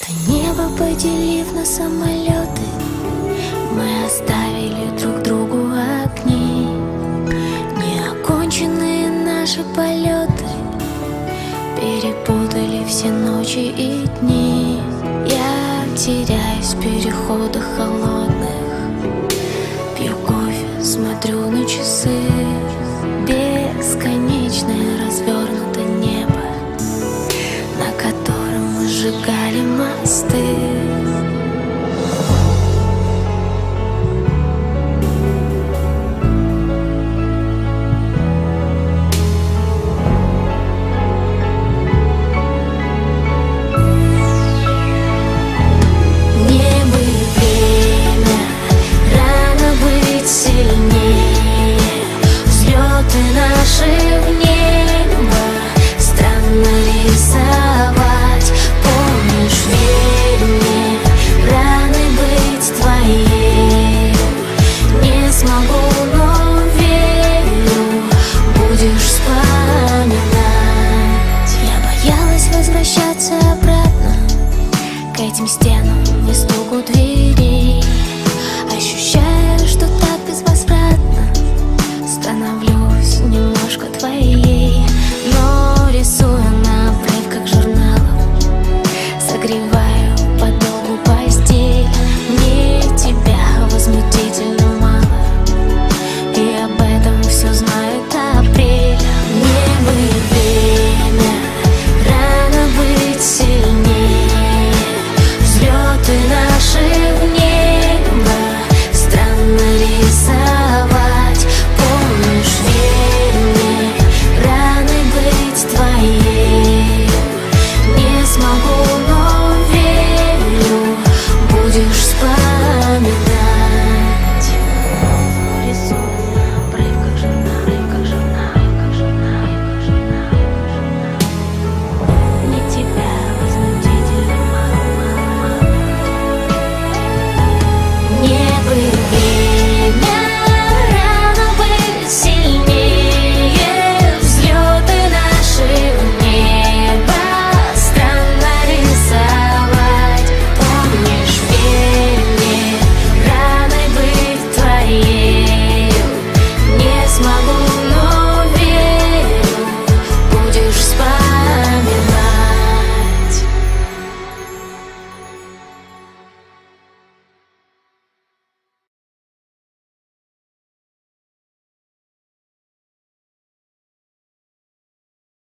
Это небо, поделив на самолеты, мы оставили друг другу огни. Неоконченные наши полеты перепутали все ночи и дни. Я теряюсь в переходах холодных, пью кофе, смотрю на часы. Бесконечное развернуто небо, на котором мы сжигали мосты. Наши в небо странно рисовать. Помнишь, верь мне, рано быть твоей не смогу, но верю, будешь вспоминать. Я боялась возвращаться обратно к этим стенам,